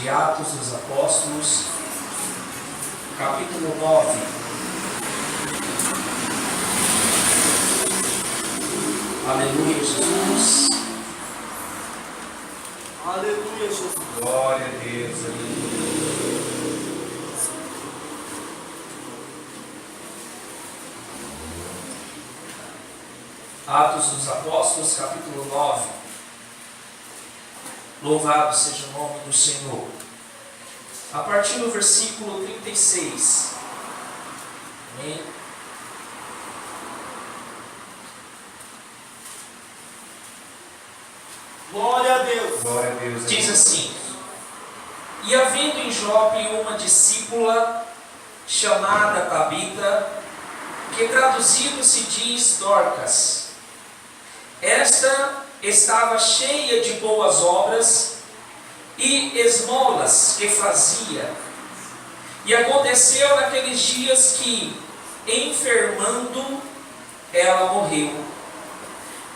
de Atos dos Apóstolos, capítulo 9. Aleluia, Jesus. Aleluia, Jesus. Glória a Deus, aleluia. Atos dos Apóstolos, capítulo 9. Louvado seja o nome do Senhor. A partir do versículo 36. Amém? Glória a Deus. Glória a Deus. Diz assim: E havendo em Jope uma discípula chamada Tabita, que traduzido se diz Dorcas. Esta estava cheia de boas obras e esmolas que fazia. E aconteceu naqueles dias que, enfermando, ela morreu.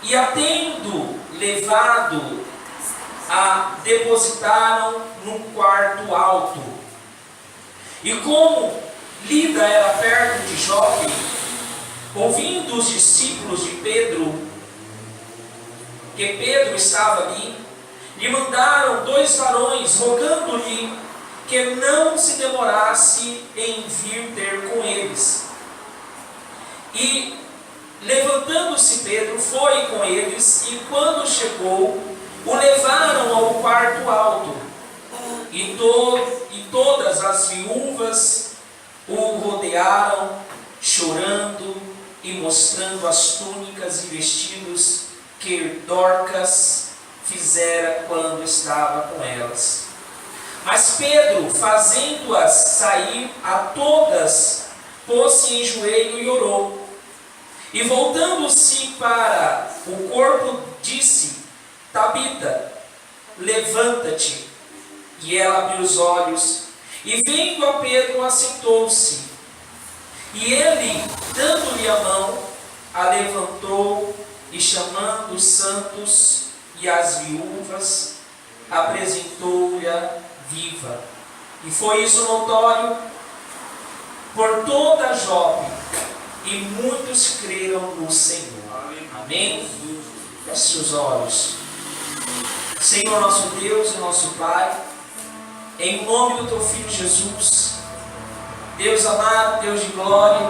E a tendo levado, a depositaram num quarto alto. E como Lida era perto de Jope, ouvindo os discípulos de Pedro, que Pedro estava ali, lhe mandaram 2 varões, rogando-lhe que não se demorasse em vir ter com eles. E, levantando-se Pedro, foi com eles, e quando chegou, o levaram ao quarto alto. E todas as viúvas o rodearam, chorando e mostrando as túnicas e vestidos que Dorcas fizera quando estava com elas. Mas Pedro, fazendo-as sair a todas, pôs-se em joelho e orou. E voltando-se para o corpo, disse: Tabita, levanta-te. E ela abriu os olhos, e vendo a Pedro, assentou-se. E ele, dando-lhe a mão, a levantou, e chamando os santos e as viúvas, apresentou-lhe viva. E foi isso notório por toda Jope, e muitos creram no Senhor. Amém? Feche os olhos. Senhor nosso Deus e nosso Pai, em nome do Teu Filho Jesus, Deus amado, Deus de glória,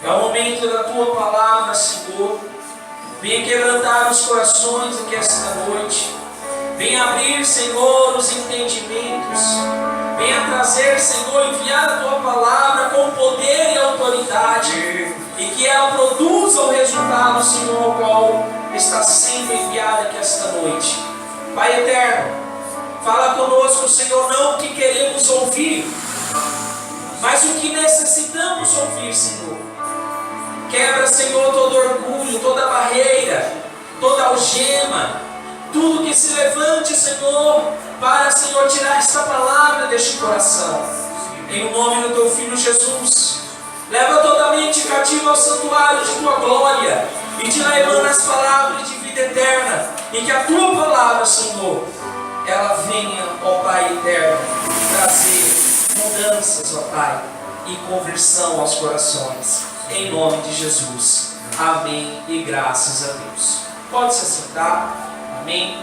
é o momento da Tua palavra, Senhor. Venha quebrantar os corações aqui esta noite. Venha abrir, Senhor, os entendimentos. Venha trazer, Senhor, enviar a Tua palavra com poder e autoridade. E que ela produza o resultado, Senhor, qual está sendo enviada aqui esta noite. Pai eterno, fala conosco, Senhor, não o que queremos ouvir, mas o que necessitamos ouvir, Senhor. Quebra, Senhor, todo orgulho, toda barreira, toda algema, tudo que se levante, Senhor, para, Senhor, tirar esta palavra deste coração. Em nome do Teu Filho Jesus, leva toda a mente cativa ao santuário de Tua glória, e de lá emana as palavras de vida eterna, e que a Tua palavra, Senhor, ela venha, ó Pai eterno, trazer mudanças, ó Pai, e conversão aos corações. Em nome de Jesus. Amém e graças a Deus. Pode se assentar. Amém.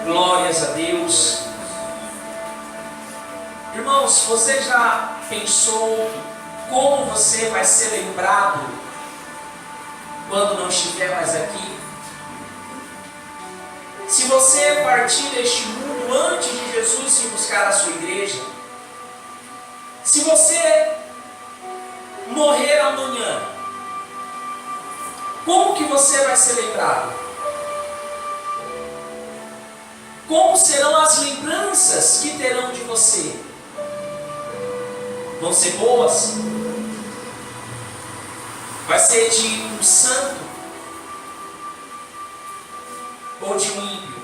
Glórias a Deus. Irmãos, você já pensou como você vai ser lembrado quando não estiver mais aqui? Se você partir deste mundo antes de Jesus ir buscar a sua igreja, se você morrer amanhã, como que você vai ser lembrado? Como serão as lembranças que terão de você? Vão ser boas? Vai ser de um santo? Ou de um ímpio?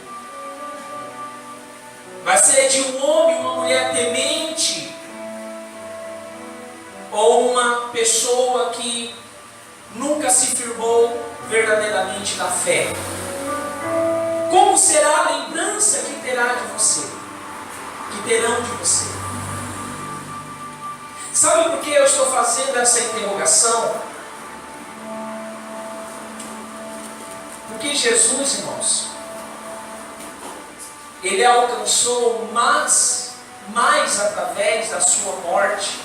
Vai ser de um homem, uma mulher temente? Ou uma pessoa que nunca se firmou verdadeiramente na fé? Como será a lembrança que terá de você? que terão de você. Sabe por que eu estou fazendo essa interrogação? Porque Jesus, irmãos, Ele alcançou mais através da sua morte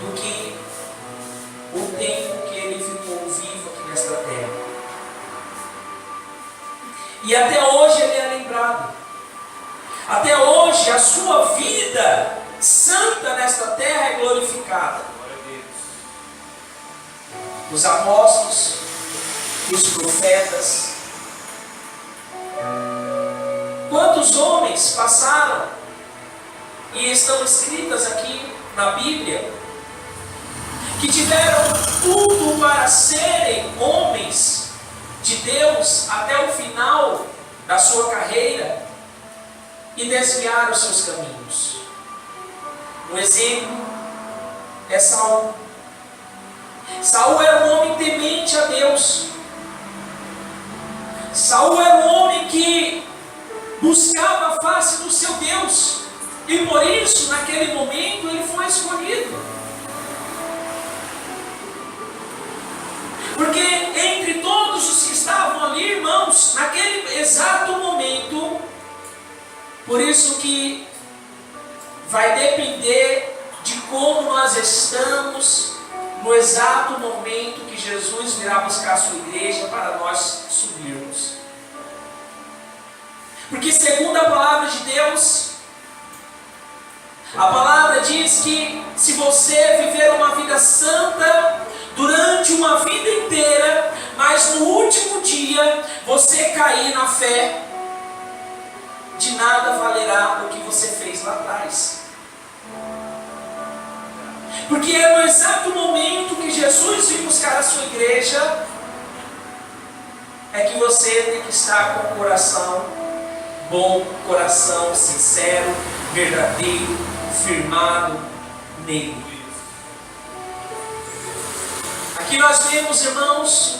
do que o tempo que Ele ficou vivo aqui nesta terra. E até hoje Ele é lembrado. Até hoje a sua vida santa nesta terra é glorificada. Os apóstolos, os profetas, quantos homens passaram e estão escritas aqui na Bíblia, que tiveram tudo para serem homens de Deus até o final da sua carreira e desviaram os seus caminhos. Um exemplo é Saul. Saul era um homem temente a Deus. Saul era um homem que buscava a face do seu Deus. E por isso, naquele momento, ele foi escolhido. Porque entre todos os que estavam ali, irmãos, naquele exato momento, por isso que vai depender de como nós estamos no exato momento que Jesus virá buscar a sua igreja para nós subirmos. Porque segundo a palavra de Deus, a palavra diz que se você viver uma vida santa durante uma vida inteira, mas no último dia você cair na fé, de nada valerá o que você fez lá atrás. Porque é no exato momento que Jesus vem buscar a sua igreja, é que você tem que estar com o coração bom, coração sincero, verdadeiro, firmado nele. Aqui nós vemos, irmãos,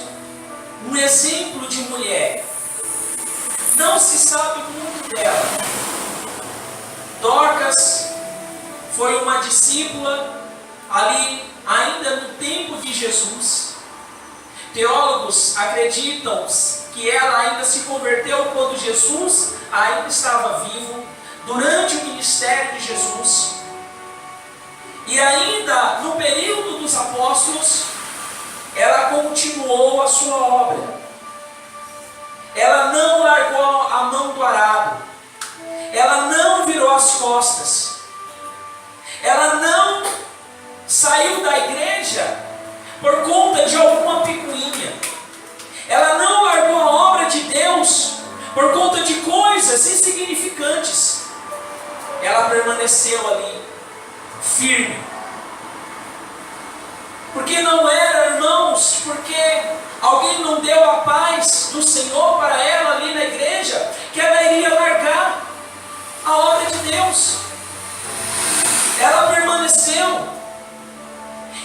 um exemplo de mulher. Não se sabe muito dela. Dorcas foi uma discípula ali ainda no tempo de Jesus. Teólogos acreditam que ela ainda se converteu quando Jesus ainda estava vivo, durante o ministério de Jesus. E ainda no período dos apóstolos, ela continuou a sua obra. Ela não largou a mão do arado. Ela não virou as costas. Ela não saiu da igreja por conta de alguma picuinha. Ela não largou a obra de Deus por conta de coisas insignificantes. Ela permaneceu ali, firme. Porque não era, irmãos, porque alguém não deu a paz do Senhor para ela ali na igreja, que ela iria largar a obra de Deus. Ela permaneceu.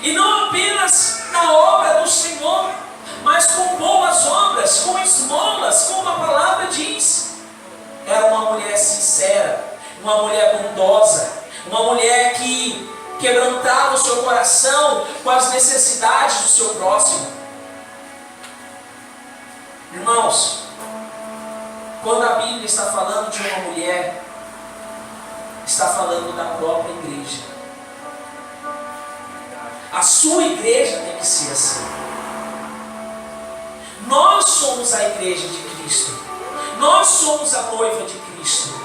E não apenas na obra do Senhor, mas com boas obras, com esmolas, como a palavra diz. Era uma mulher sincera, uma mulher bondosa, uma mulher que quebrantava o seu coração com as necessidades do seu próximo. Irmãos, quando a Bíblia está falando de uma mulher, está falando da própria igreja. A sua igreja tem que ser assim. Nós somos a igreja de Cristo. Nós somos a noiva de Cristo.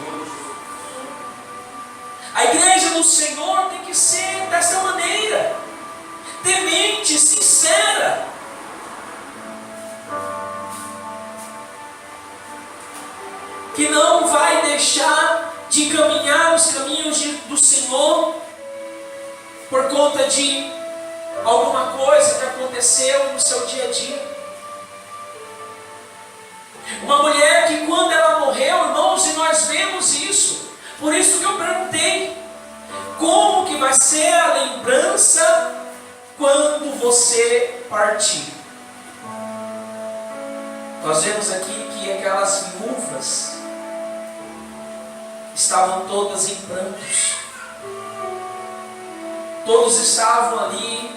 A igreja do Senhor tem que ser dessa maneira, temente, sincera. Que não vai deixar de caminhar os caminhos do Senhor por conta de alguma coisa que aconteceu no seu dia a dia. Uma mulher que quando ela morreu, irmãos, e nós vemos isso. Por isso que eu perguntei, como que vai ser a lembrança quando você partir? Nós vemos aqui que aquelas viúvas estavam todas em prantos. Todos estavam ali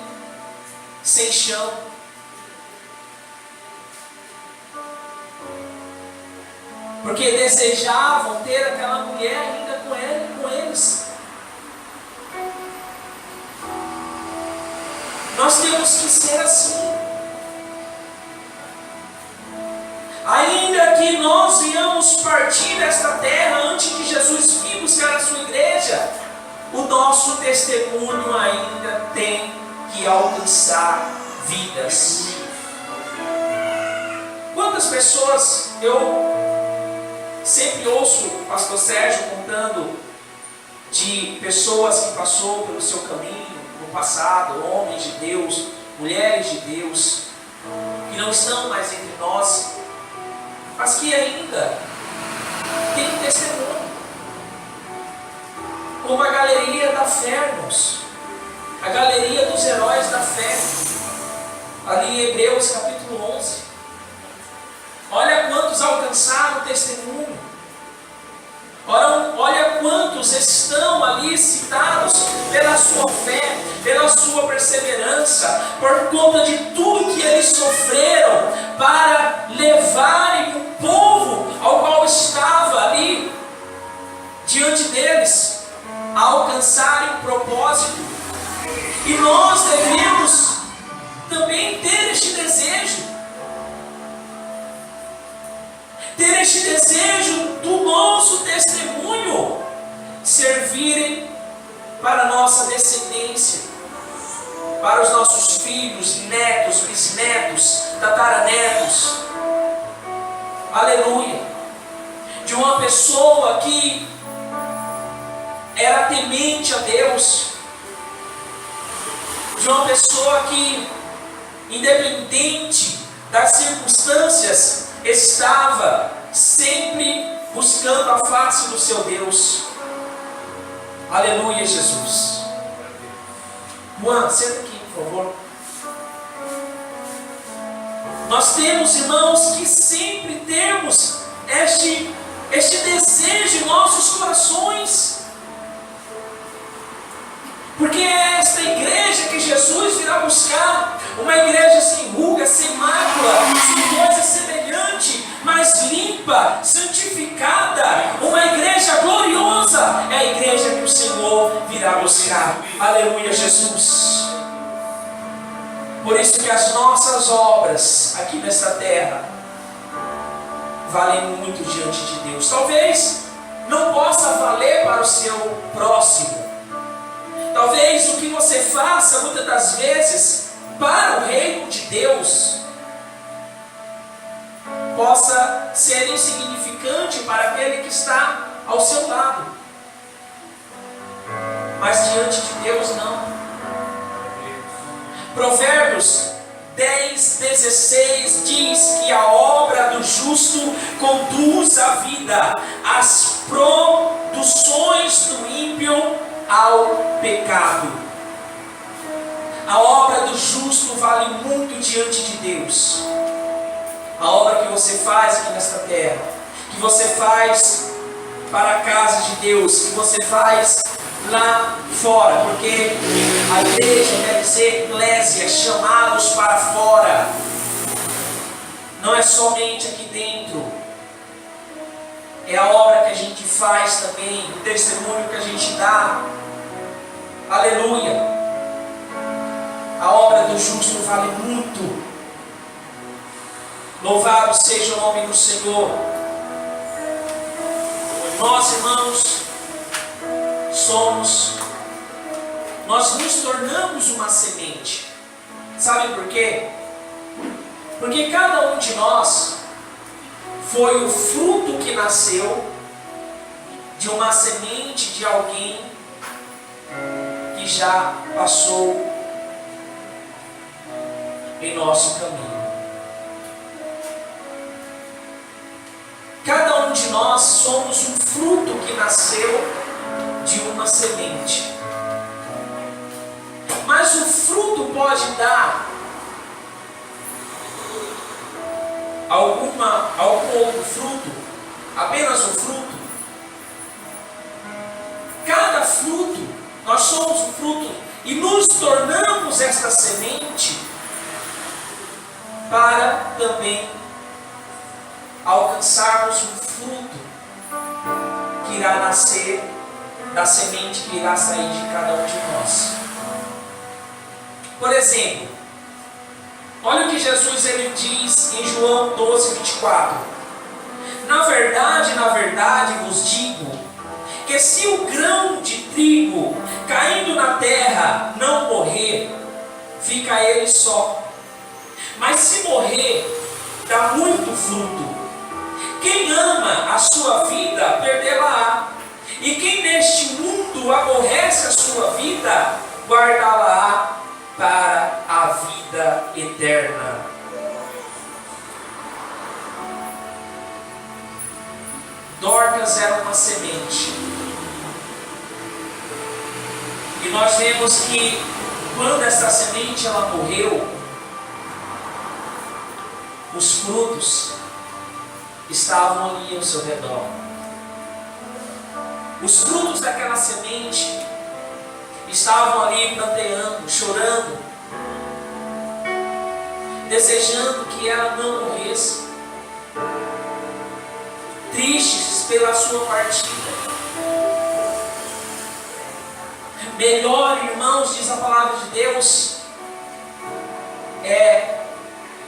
sem chão. Porque desejavam ter aquela mulher ainda com eles. Nós temos que ser assim. Ainda que nós venhamos partir desta terra antes de Jesus vir buscar a sua igreja, o nosso testemunho ainda tem que alcançar vidas. Quantas pessoas eu sempre ouço o pastor Sérgio contando de pessoas que passou pelo seu caminho no passado, homens de Deus, mulheres de Deus, que não estão mais entre nós, mas que ainda tem testemunho. Como a galeria da fé, irmãos, a galeria dos heróis da fé, ali em Hebreus capítulo 11. Olha quantos alcançaram o testemunho. Olha quantos estão ali citados pela sua fé, pela sua perseverança, por conta de tudo que eles sofreram para levarem o povo ao qual estava ali diante deles a alcançarem o propósito. E nós devemos também ter este desejo. Ter este desejo do nosso testemunho servirem para a nossa descendência, para os nossos filhos, netos, bisnetos, tataranetos. Aleluia! De uma pessoa que era temente a Deus, de uma pessoa que, independente das circunstâncias, estava sempre buscando a face do seu Deus. Aleluia, Jesus. Juan, senta aqui, por favor. Nós temos, irmãos, que sempre temos este desejo em nossos corações. Porque é esta igreja que Jesus virá buscar, uma igreja sem ruga, sem mácula, sem coisa semelhante, mas limpa, santificada, uma igreja gloriosa, é a igreja que o Senhor virá buscar. Aleluia, Jesus. Por isso que as nossas obras aqui nesta terra valem muito diante de Deus. Talvez não possa valer para o seu próximo. Talvez o que você faça muitas das vezes para o reino de Deus possa ser insignificante para aquele que está ao seu lado. Mas diante de Deus não. Provérbios 10:16 diz que a obra do justo conduz à vida, as produções do ímpio ao pecado. A obra do justo vale muito diante de Deus. A obra que você faz aqui nesta terra, que você faz para a casa de Deus, que você faz lá fora, porque a igreja deve ser eclésia, chamados para fora. Não é somente aqui dentro. É a obra que a gente faz também, o testemunho que a gente dá. Aleluia. A obra do justo vale muito. Louvado seja o nome do Senhor. Nós, irmãos, nós nos tornamos uma semente. Sabe por quê? Porque cada um de nós foi o fruto que nasceu de uma semente de alguém que já passou em nosso caminho. Cada um de nós somos um fruto que nasceu de uma semente. Mas o fruto pode dar algum outro fruto, apenas um fruto. e nos tornamos esta semente para também alcançarmos um fruto que irá nascer da semente que irá sair de cada um de nós. Por exemplo, olha o que Jesus ele diz em João 12, 24. Na verdade vos digo, que se o grão de trigo caindo na terra não morrer, fica ele só. Mas se morrer, dá muito fruto. Quem ama a sua vida, perdê-la-á. E quem neste mundo aborrece a sua vida, guardá-la-á para a vida eterna. Dorcas era uma semente. E nós vemos que quando essa semente ela morreu, os frutos estavam ali ao seu redor. Os frutos daquela semente estavam ali pranteando, chorando, desejando que ela não morresse, tristes pela sua partida. Melhor, irmãos, diz a palavra de Deus, é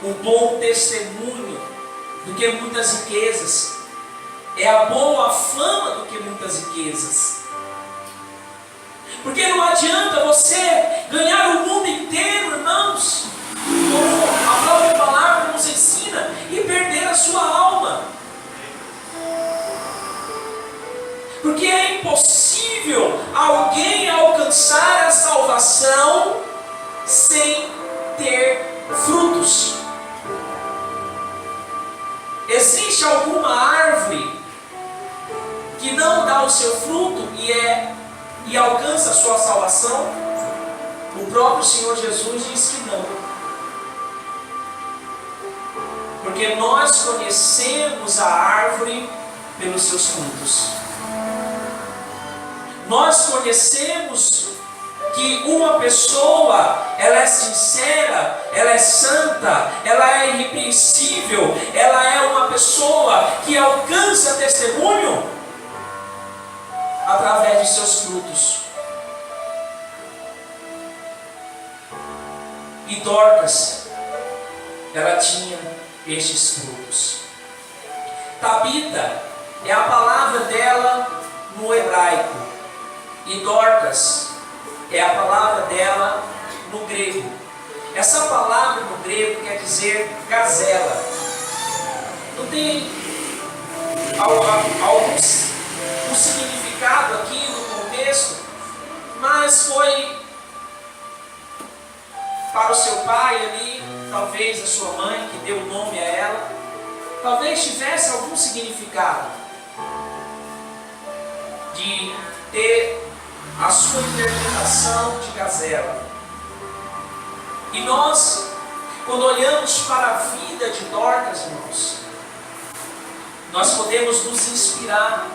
o bom testemunho do que muitas riquezas. É a boa fama do que muitas riquezas. Porque não adianta você ganhar o mundo inteiro, irmãos, como a própria palavra nos ensina, e perder a sua alma. Porque é impossível alguém alcançar a salvação sem ter frutos. Existe alguma árvore que não dá o seu fruto e alcança a sua salvação? O próprio Senhor Jesus diz que não. Porque nós conhecemos a árvore pelos seus frutos. Nós conhecemos que uma pessoa, ela é sincera, ela é santa, ela é irrepreensível, ela é uma pessoa que alcança testemunho através de seus frutos. E Dorcas, ela tinha estes frutos. Tabita é a palavra dela no hebraico, e Dorcas é a palavra dela no grego. Essa palavra no grego quer dizer gazela. Não tem um significado aqui no contexto, mas foi para o seu pai ali, talvez a sua mãe que deu o nome a ela, talvez tivesse algum significado de ter a sua interpretação de gazela. E nós, quando olhamos para a vida de Dorcas, irmãos, nós podemos nos inspirar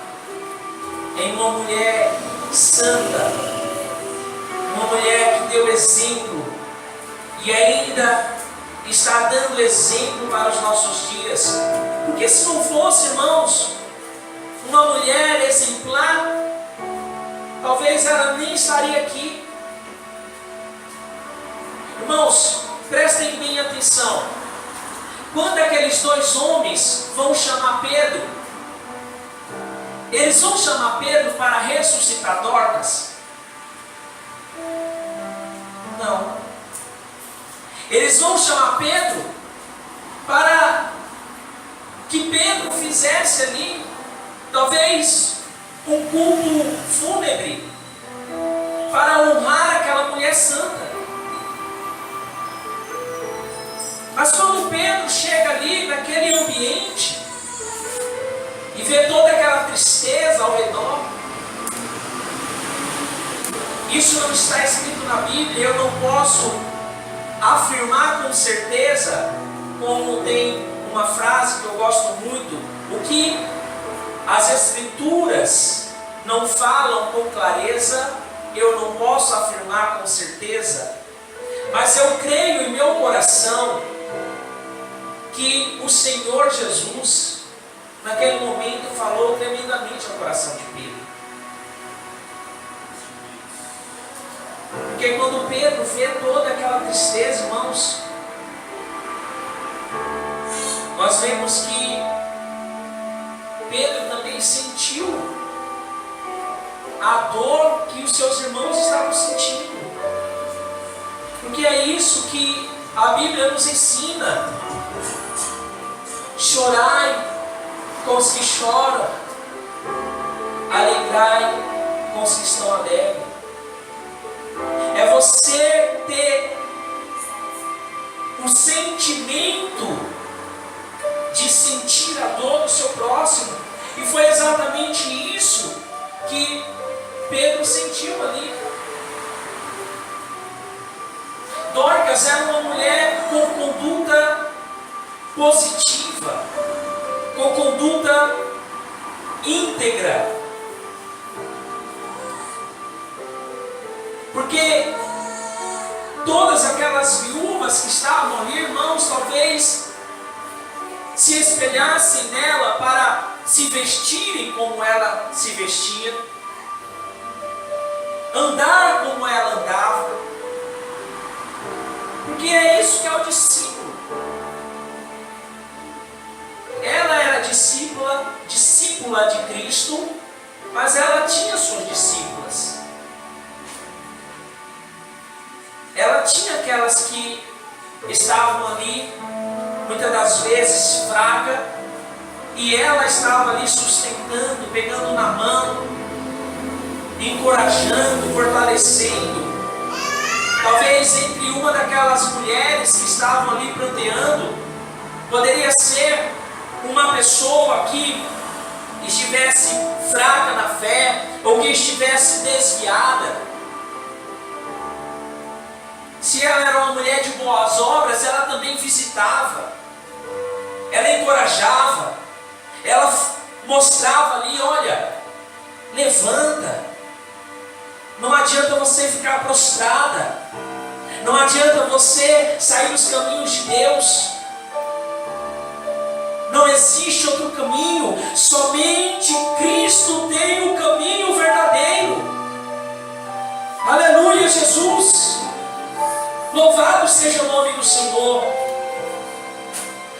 em uma mulher santa, uma mulher que deu exemplo e ainda está dando exemplo para os nossos dias. Porque se não fosse, irmãos, uma mulher exemplar, talvez ela nem estaria aqui. Irmãos, prestem bem atenção. Quando aqueles dois homens vão chamar Pedro, eles vão chamar Pedro para ressuscitar Dorcas? Não. Eles vão chamar Pedro para que Pedro fizesse ali, talvez, um culto fúnebre para honrar aquela mulher santa. Mas quando Pedro chega ali naquele ambiente e vê toda aquela tristeza ao redor, isso não está escrito na Bíblia. Eu não posso afirmar com certeza, como tem uma frase que eu gosto muito, o que as Escrituras não falam com clareza, eu não posso afirmar com certeza, mas eu creio em meu coração que o Senhor Jesus, naquele momento, falou tremendamente ao coração de Pedro. Porque quando Pedro vê toda aquela tristeza, irmãos, nós vemos que Pedro também sentiu a dor que os seus irmãos estavam sentindo. Porque é isso que a Bíblia nos ensina: chorai com os que choram, alegrai com os que estão alegres. É você ter o sentimento de sentir a dor do seu próximo. E foi exatamente isso que Pedro sentiu ali. Dorcas era uma mulher com conduta positiva, com conduta íntegra. Porque todas aquelas viúvas que estavam ali, irmãos, talvez se espelhassem nela para se vestirem como ela se vestia, andar como ela andava, porque é isso que é o discípulo. Ela era discípula de Cristo, mas ela tinha suas discípulas. Ela tinha aquelas que estavam ali, muitas das vezes fraca, e ela estava ali sustentando, pegando na mão, encorajando, fortalecendo. Talvez entre uma daquelas mulheres que estavam ali pranteando, poderia ser uma pessoa que estivesse fraca na fé, ou que estivesse desviada. Se ela era uma mulher de boas obras, ela também visitava, ela encorajava, ela mostrava ali: olha, levanta, não adianta você ficar prostrada, não adianta você sair dos caminhos de Deus, não existe outro caminho, somente Cristo tem o caminho verdadeiro. Aleluia, Jesus! Louvado seja o nome do Senhor.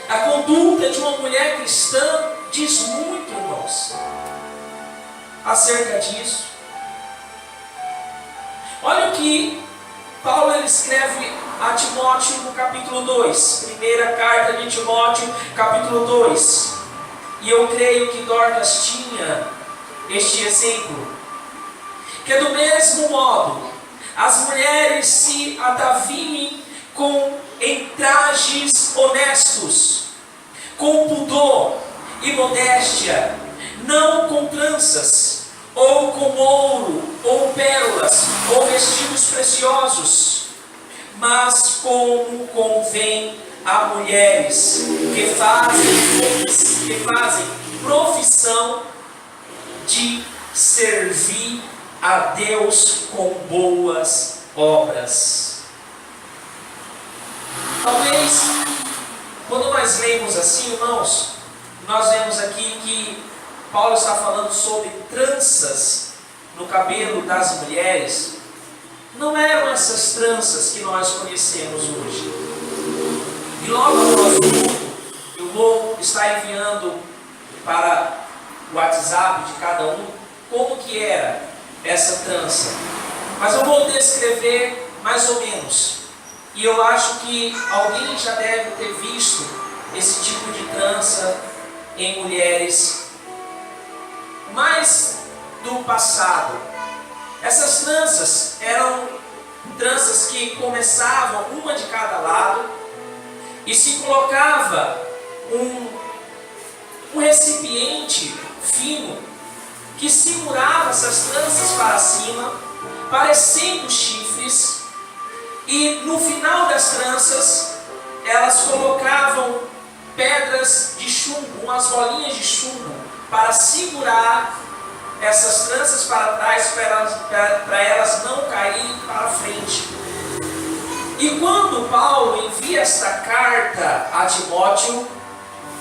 A conduta de uma mulher cristã diz muito, irmãos, acerca disso. Olha o que Paulo ele escreve a Timóteo no capítulo 2. Primeira carta de Timóteo, capítulo 2. E eu creio que Dorcas tinha este exemplo. Que do mesmo modo as mulheres se ataviem em trajes honestos, com pudor e modéstia, não com tranças, ou com ouro, ou pérolas, ou vestidos preciosos, mas como convém a mulheres que fazem profissão de servir a Deus com boas obras. Talvez, quando nós lemos assim, irmãos, nós vemos aqui que Paulo está falando sobre tranças no cabelo das mulheres. Não eram essas tranças que nós conhecemos hoje. E logo após o culto, eu vou estar enviando para o WhatsApp de cada um como que era essa trança, mas eu vou descrever mais ou menos, e eu acho que alguém já deve ter visto esse tipo de trança em mulheres mais do passado. Essas tranças eram tranças que começavam uma de cada lado e se colocava um recipiente fino que segurava essas tranças para cima, parecendo chifres, e no final das tranças elas colocavam pedras de chumbo, umas bolinhas de chumbo, para segurar essas tranças para trás para elas não caírem para frente. E quando Paulo envia esta carta a Timóteo,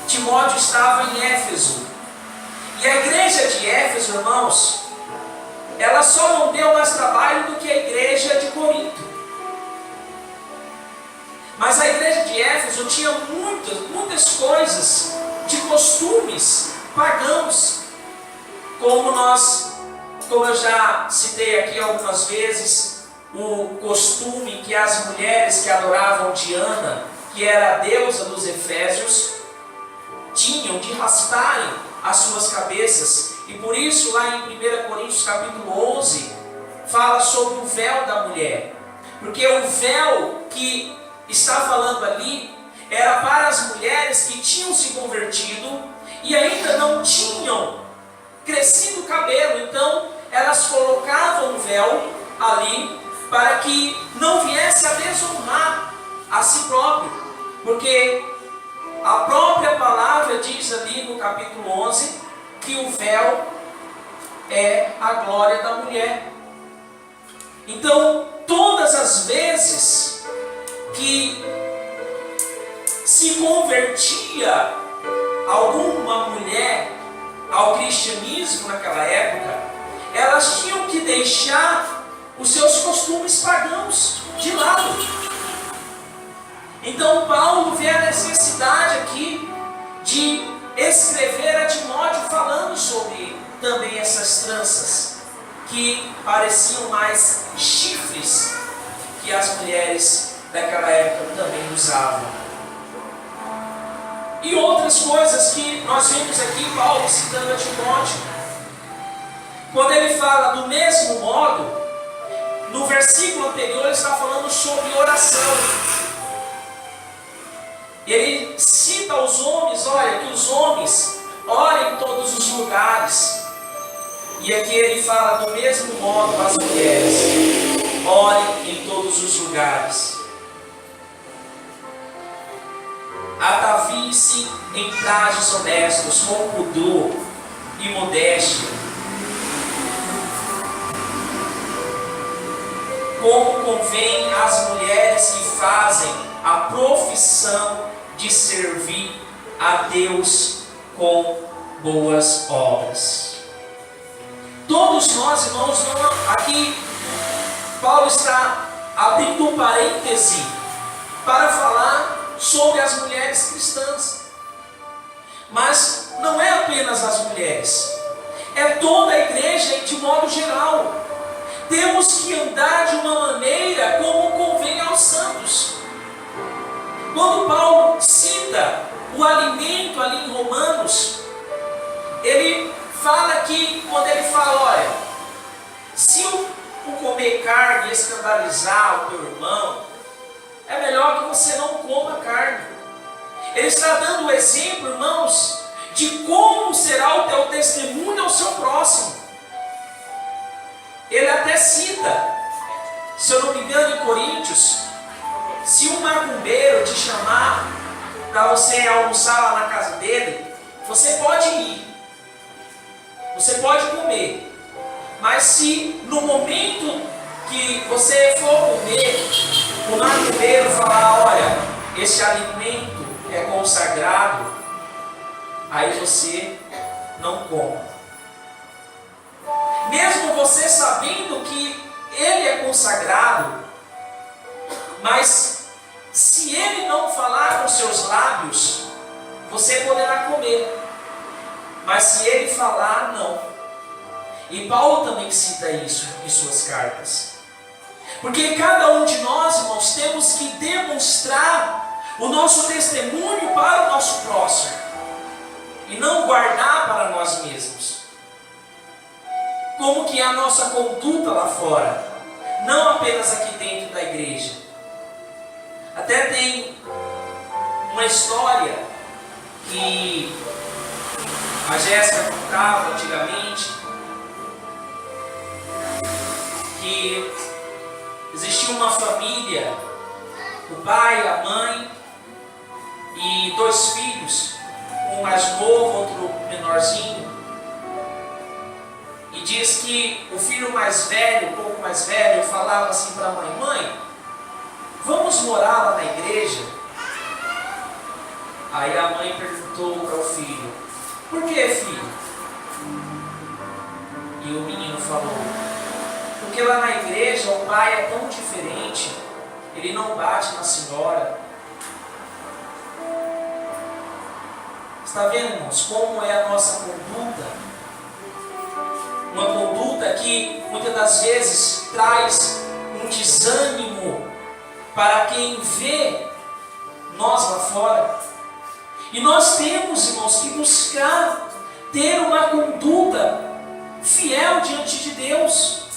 Timóteo estava em Éfeso. E a igreja de Éfeso, irmãos, ela só não deu mais trabalho do que a igreja de Corinto. Mas a igreja de Éfeso tinha muitas coisas de costumes pagãos, como eu já citei aqui algumas vezes, o costume que as mulheres que adoravam Diana, que era a deusa dos Efésios, tinham de rasparem as suas cabeças. E por isso lá em 1 Coríntios capítulo 11, fala sobre o véu da mulher. Porque o véu que está falando ali era para as mulheres que tinham se convertido e ainda não tinham crescido o cabelo. Então elas colocavam o véu ali para que não viesse a desonrar a si próprio. Porque a própria palavra diz ali no capítulo 11 que o véu é a glória da mulher. Então, todas as vezes que se convertia alguma mulher ao cristianismo naquela época, elas tinham que deixar os seus costumes pagãos de lado. Então Paulo vê a necessidade aqui de escrever a Timóteo falando sobre também essas tranças que pareciam mais chifres que as mulheres daquela época também usavam. E outras coisas que nós vemos aqui Paulo citando a Timóteo. Quando ele fala do mesmo modo, no versículo anterior ele está falando sobre oração. Ele cita aos homens, olha, que os homens orem em todos os lugares. E aqui ele fala do mesmo modo as mulheres, orem em todos os lugares. Ataviem-se em trajes honestos, com pudor e modéstia, como convém às mulheres que fazem a profissão de servir a Deus com boas obras. Todos nós, irmãos, aqui Paulo está abrindo um parêntese para falar sobre as mulheres cristãs. Mas não é apenas as mulheres, é toda a igreja de modo geral. Temos que andar de uma maneira como convém aos santos. Quando Paulo cita o alimento ali em Romanos, ele fala que, quando ele fala, olha, se o comer carne escandalizar o teu irmão, é melhor que você não coma carne. Ele está dando o exemplo, irmãos, de como será o teu testemunho ao seu próximo. Ele até cita, se eu não me engano, em Coríntios, se um macumbeiro te chamar para você almoçar lá na casa dele, você pode ir, você pode comer, mas se no momento que você for comer, o macumbeiro falar, olha, esse alimento é consagrado, aí você não come. Mesmo você sabendo que ele é consagrado, mas se ele não falar com seus lábios, você poderá comer. Mas se ele falar, não. E Paulo também cita isso em suas cartas. Porque cada um de nós, irmãos, temos que demonstrar o nosso testemunho para o nosso próximo. E não guardar para nós mesmos. Como que é a nossa conduta lá fora. Não apenas aqui dentro da igreja. Até tem uma história que a Jéssica contava antigamente, que existia uma família, o pai, a mãe e 2 filhos, um mais novo, outro menorzinho, e diz que o filho mais velho, um pouco mais velho, falava assim para a mãe: mãe, vamos morar lá na igreja? Aí a mãe perguntou para o filho: por que, filho? E o menino falou: porque lá na igreja o pai é tão diferente, ele não bate na senhora. Está vendo, irmãos, como é a nossa conduta? Uma conduta que muitas das vezes traz um desânimo para quem vê nós lá fora. E nós temos, irmãos, que buscar ter uma conduta fiel diante de Deus.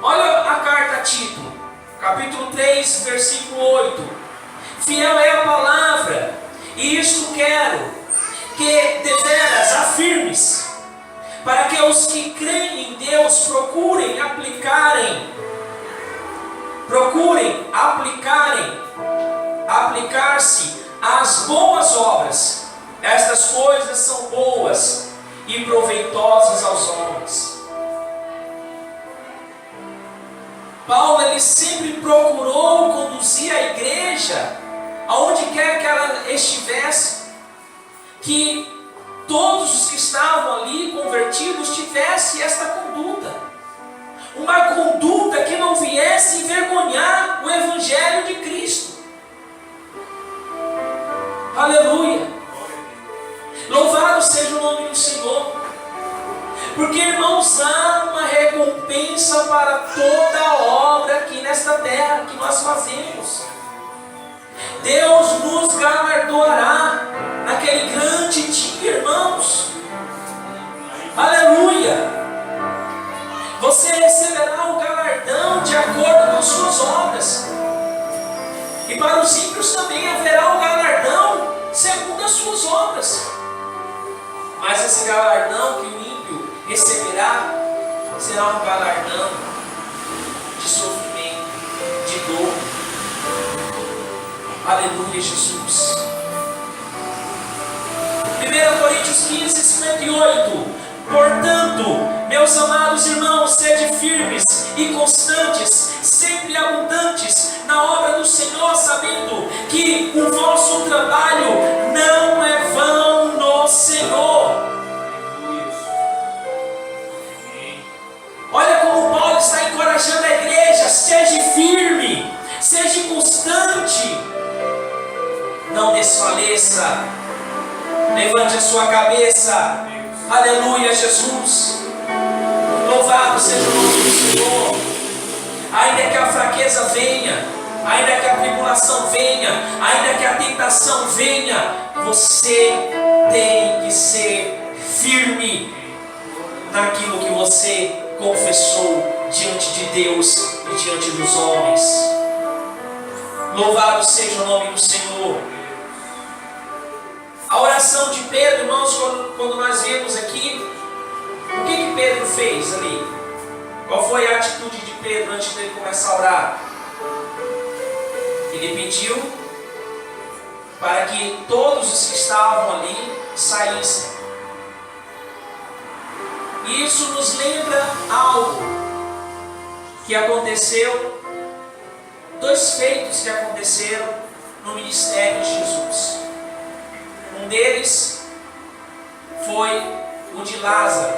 Olha a carta a Tito, capítulo 3, versículo 8. Fiel é a palavra, e isto quero, que deveras afirmes, para que os que creem em Deus procurem aplicar-se às boas obras. Estas coisas são boas e proveitosas aos homens. Paulo, ele sempre procurou conduzir a igreja aonde quer que ela estivesse, que todos os que estavam ali convertidos tivessem esta conduta, uma conduta que não viesse envergonhar o Evangelho de Cristo. Aleluia! Louvado seja o nome do Senhor, porque, irmãos, há uma recompensa para toda a obra aqui nesta terra que nós fazemos. Deus nos galardoará naquele grande dia, irmãos. Aleluia! Você receberá o galardão de acordo com as suas obras. E para os ímpios também haverá o galardão segundo as suas obras. Mas esse galardão que o ímpio receberá será um galardão de sofrimento, de dor. Aleluia, Jesus. 1 Coríntios 15, 58. Portanto, meus amados irmãos, sede firmes e constantes, sempre abundantes na obra do Senhor, sabendo que o vosso trabalho não é vão no Senhor. Olha como Paulo está encorajando a igreja: seja firme, seja constante, não desfaleça, levante a sua cabeça. Aleluia, Jesus. Louvado seja o nome do Senhor. Ainda que a fraqueza venha, ainda que a tribulação venha, ainda que a tentação venha, você tem que ser firme naquilo que você confessou diante de Deus e diante dos homens. Louvado seja o nome do Senhor. A oração de Pedro, irmãos, quando nós vemos aqui, o que Pedro fez ali? Qual foi a atitude de Pedro antes de ele começar a orar? Ele pediu para que todos os que estavam ali saíssem. E isso nos lembra algo que aconteceu, dois feitos que aconteceram no ministério de Jesus. Um deles foi o de Lázaro,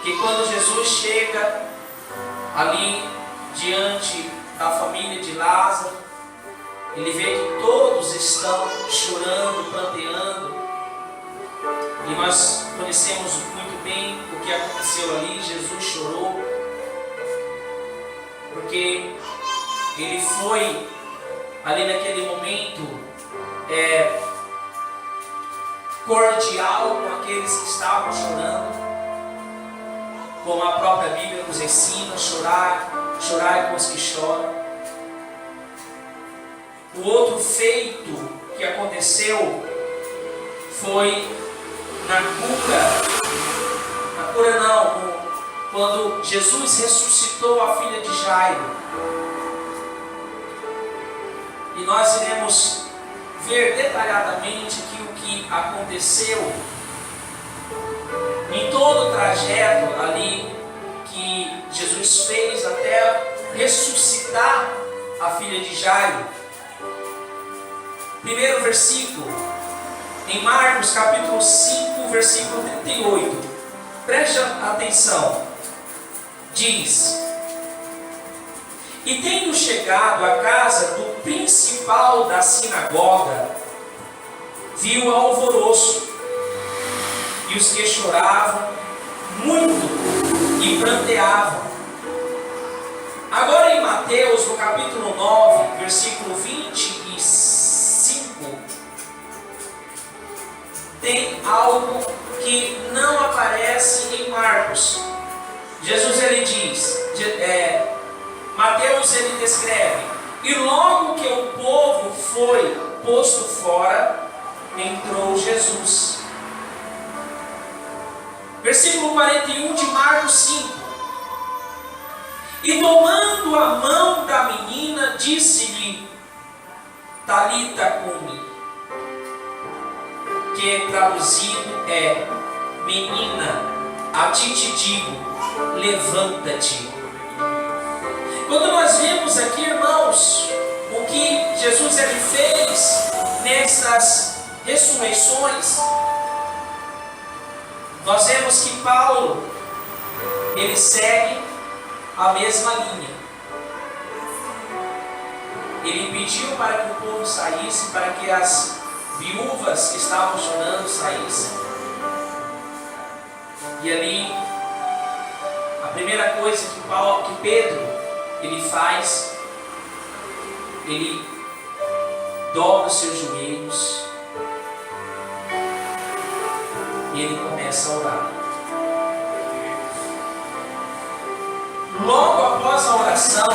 que quando Jesus chega ali diante da família de Lázaro, ele vê que todos estão chorando, pranteando, e nós conhecemos muito bem o que aconteceu ali. Jesus chorou, porque ele foi ali naquele momento cordial com aqueles que estavam chorando, como a própria Bíblia nos ensina: chorai com os que choram. O outro feito que aconteceu foi quando Jesus ressuscitou a filha de Jairo. E nós iremos ver detalhadamente aqui o que aconteceu em todo o trajeto ali que Jesus fez até ressuscitar a filha de Jairo. Primeiro versículo, em Marcos capítulo 5, versículo 38. Preste atenção. Diz: e tendo chegado à casa do principal da sinagoga, viu alvoroço, e os que choravam muito e pranteavam. Agora em Mateus, no capítulo 9, versículo 25, tem algo que não aparece em Marcos. Jesus ele diz, Mateus ele descreve: e logo que o povo foi posto fora, entrou Jesus. Versículo 41 de Marcos 5. E tomando a mão da menina, disse-lhe: Talita cumi, que traduzido é: menina, a ti te digo, levanta-te. Quando nós vemos aqui, irmãos, o que Jesus ele fez nessas ressurreições, nós vemos que Paulo ele segue a mesma linha. Ele pediu para que o povo saísse, para que as viúvas que estavam chorando saíssem. E ali, a primeira coisa que Pedro ele faz, ele dobra os seus joelhos e ele começa a orar. Logo após a oração,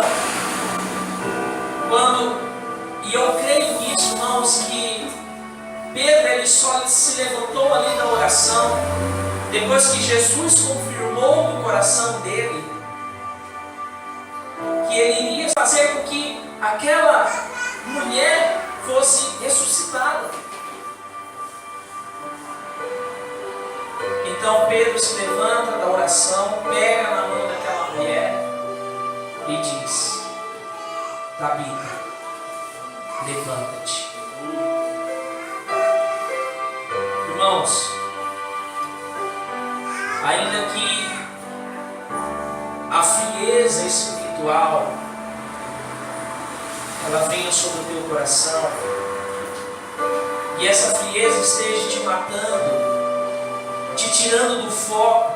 e eu creio nisso, irmãos, que Pedro ele só se levantou ali da oração depois que Jesus confirmou no coração dele que ele iria fazer com que aquela mulher fosse ressuscitada. Então Pedro se levanta da oração, pega na mão daquela mulher e diz: Tabita, levanta-te. Irmãos, ainda que a frieza espiritual ela venha sobre o teu coração e essa frieza esteja te matando, te tirando do foco,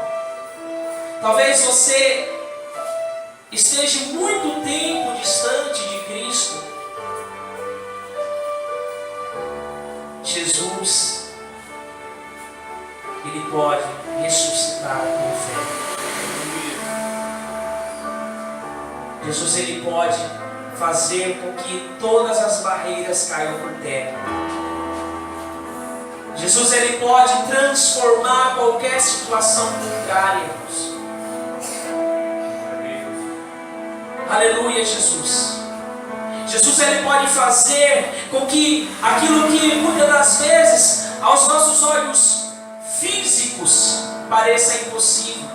talvez você esteja muito tempo distante de Cristo. Jesus, Ele pode ressuscitar a tua fé. Jesus, Ele pode fazer com que todas as barreiras caiam por terra. Jesus, Ele pode transformar qualquer situação contrária, irmãos. Aleluia, Jesus. Jesus, Ele pode fazer com que aquilo que muitas das vezes aos nossos olhos físicos pareça impossível.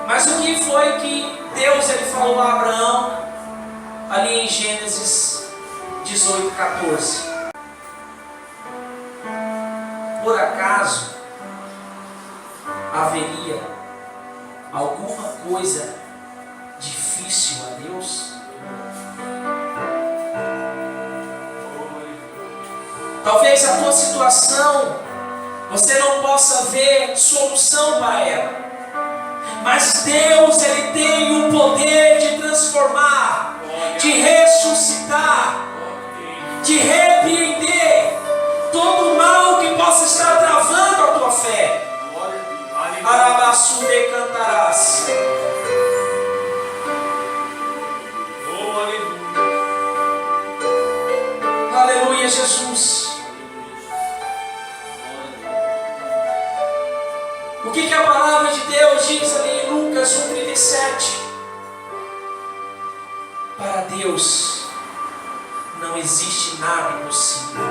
Mas o que foi que Deus ele falou a Abraão ali em Gênesis 18:14? Por acaso haveria alguma coisa difícil a Deus? Talvez a tua situação você não possa ver solução para ela, mas Deus ele tem o poder de transformar, de ressuscitar, de repreender todo o mal que possa estar travando a tua fé. Arabaçu de cantarás. Aleluia, Jesus. O que a palavra de Deus diz ali em Lucas 1:37? Para Deus não existe nada impossível.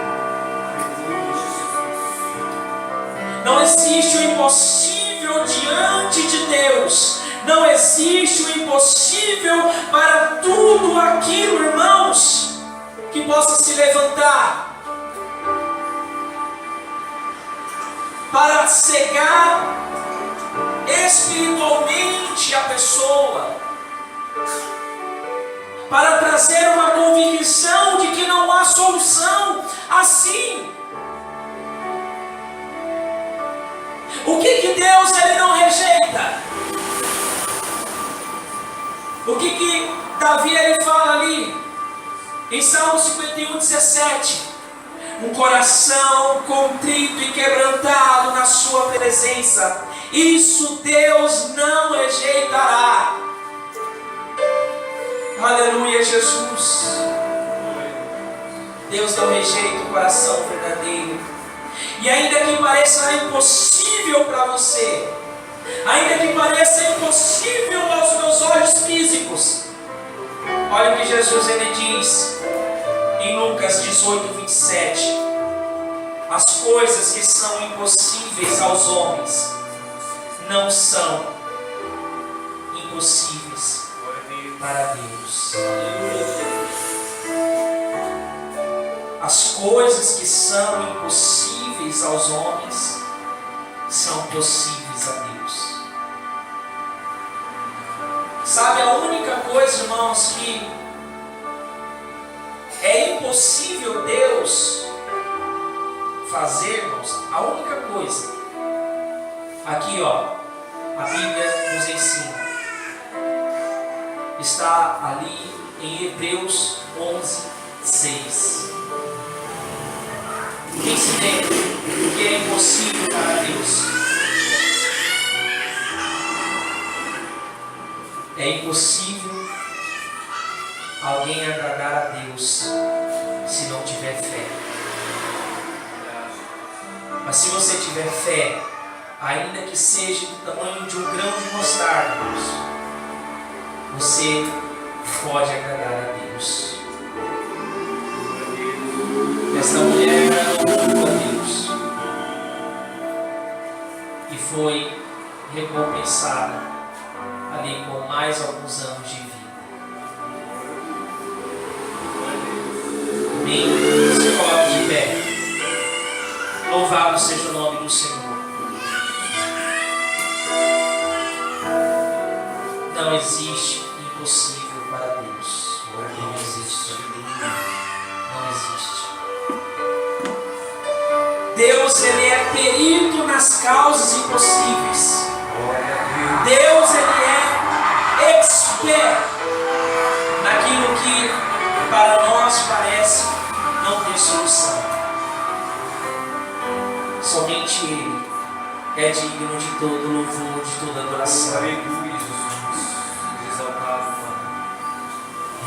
Não existe o impossível impossível diante de Deus. Não existe o impossível para tudo aquilo, irmãos, que possa se levantar para cegar espiritualmente a pessoa, para trazer uma convicção de que não há solução assim. O que Deus ele não rejeita? O que Davi ele fala ali em Salmo 51:17? Um coração contrito e quebrantado na sua presença, isso Deus não rejeitará. Aleluia, Jesus. Deus não rejeita o coração verdadeiro. E ainda que pareça impossível para você, ainda que pareça impossível aos meus olhos físicos, olha o que Jesus ele diz em Lucas 18:27. As coisas que são impossíveis aos homens não são impossíveis para Deus. As coisas que são impossíveis aos homens são possíveis a Deus. Sabe, a única coisa, irmãos, que é impossível Deus fazer, irmãos, a única coisa, aqui ó, a Bíblia nos ensina, está ali em Hebreus 11:6. Quem se lembra do que é impossível para Deus? É impossível alguém agradar a Deus se não tiver fé. Mas se você tiver fé, ainda que seja do tamanho de um grão de mostarda, você pode agradar a Deus. Esta mulher agradou a Deus e foi recompensada ali com mais alguns anos de vida. Amém? Se coloque de pé. Louvado seja o nome do Senhor. Não existe impossível para Deus. Não existe. Não existe. Deus ele é perito nas causas impossíveis. Deus ele é expert naquilo que para nós parece não ter solução. Somente Ele é digno de todo louvor, de toda adoração. Aleluia, Jesus. Exaltado,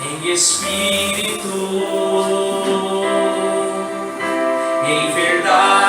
Em espírito, em verdade.